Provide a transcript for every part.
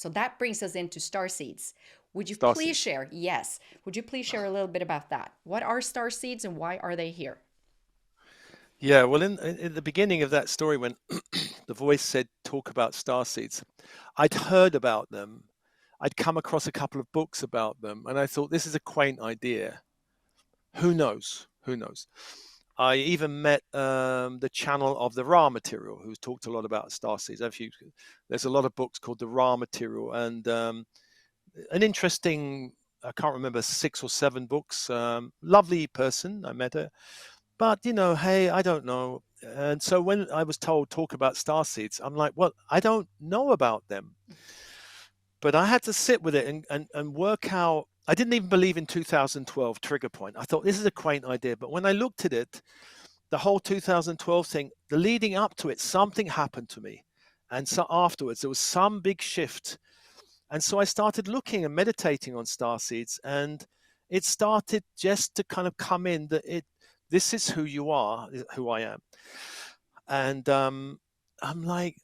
So that brings us into starseeds. Would you please Starseeds. share? Yes. Would you please share a little bit about that? What are starseeds and why are they here? Yeah, well, in the beginning of that story, when the voice said, talk about starseeds, I'd heard about them. I'd come across a couple of books about them, and I thought, this is a quaint idea. Who knows? Who knows? I even met the channel of the Ra material, who's talked a lot about starseeds. There's a lot of books called the Ra material, and an interesting, I can't remember, 6 or 7 books. Lovely person, I met her. But, hey, I don't know. And so when I was told, talk about starseeds, I'm like, well, I don't know about them. But I had to sit with it and work out. I didn't even believe in 2012 trigger point. I thought this is a quaint idea. But when I looked at it, the whole 2012 thing, the leading up to it, something happened to me. And so afterwards, there was some big shift. And so I started looking and meditating on starseeds. And it started just to kind of come in that this is who you are, who I am. And I'm like,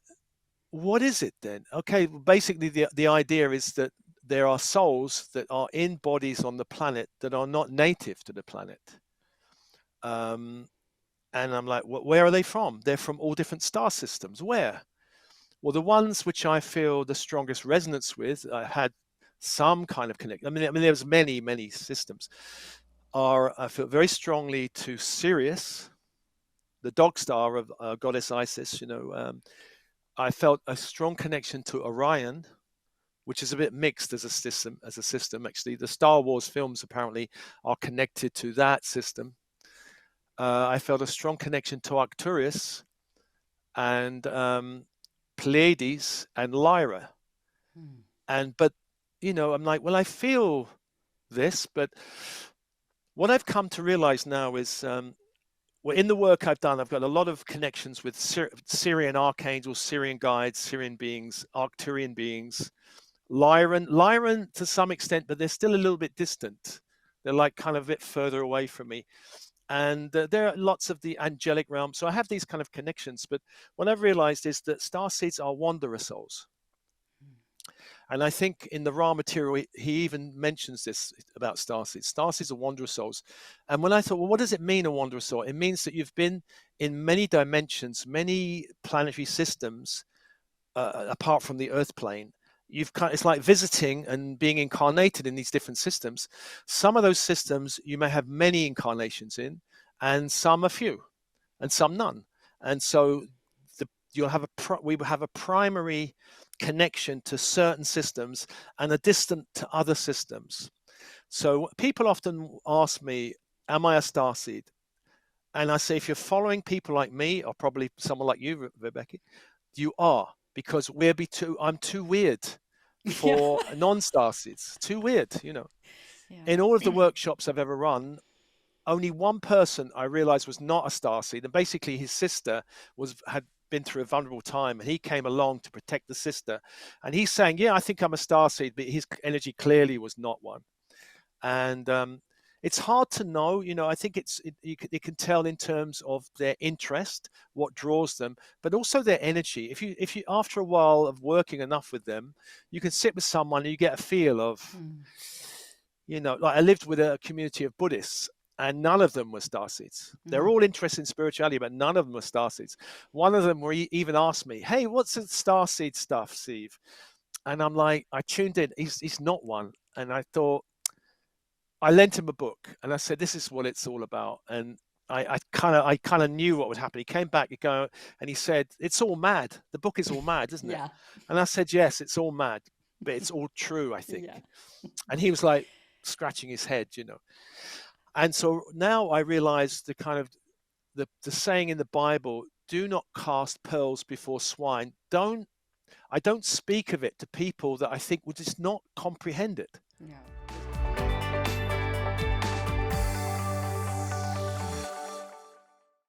what is it then? Okay, basically the idea is that there are souls that are in bodies on the planet that are not native to the planet. Um, and I'm like, where are they from? They're from all different star systems. Where? Well, the ones which I feel the strongest resonance with, I had some kind of connection. I mean, there's many, many systems. I feel very strongly to Sirius, the dog star of goddess Isis. I felt a strong connection to Orion, which is a bit mixed as a system. Actually, the Star Wars films apparently are connected to that system. I felt a strong connection to Arcturus and Pleiades and Lyra. Hmm. But I'm like, well, I feel this, but what I've come to realize now is, well, in the work I've done, I've got a lot of connections with Syrian archangels, Syrian guides, Syrian beings, Arcturian beings, Lyran to some extent, but they're still a little bit distant. They're like kind of a bit further away from me. And there are lots of the angelic realm. So I have these kind of connections. But what I've realized is that starseeds are wanderer souls. And I think in the Ra material, he even mentions this about starseeds. Starseeds are wanderer souls. And when I thought, well, what does it mean, a wanderer soul? It means that you've been in many dimensions, many planetary systems, apart from the Earth plane. It's like visiting and being incarnated in these different systems. Some of those systems you may have many incarnations in, and some a few, and some none. And so we will have a primary connection to certain systems and a distant to other systems. So people often ask me, am I a starseed? And I say, if you're following people like me, or probably someone like you, Rebecca, you are, because I'm too weird Yeah. for non-starseeds. Too weird. Yeah. In all of the workshops I've ever run, only one person I realized was not a starseed, and basically his sister had been through a vulnerable time, and he came along to protect the sister. And he's saying, "Yeah, I think I'm a starseed," but his energy clearly was not one. And it's hard to know. I think you can tell in terms of their interest, what draws them, but also their energy. If you after a while of working enough with them, you can sit with someone and you get a feel of, Hmm. like I lived with a community of Buddhists, and none of them were starseeds. They're Hmm. all interested in spirituality, but none of them were starseeds. One of them even asked me, "Hey, what's the starseed stuff, Steve?" And I'm like, I tuned in. He's not one, and I thought, I lent him a book, and I said, "This is what it's all about." And I kind of knew what would happen. He came back, and he said, "It's all mad. The book is all mad, isn't it?" Yeah. And I said, "Yes, it's all mad, but it's all true, I think." Yeah. And he was like scratching his head. And so now I realize the kind of the saying in the Bible, "Do not cast pearls before swine." I don't speak of it to people that I think would just not comprehend it. Yeah.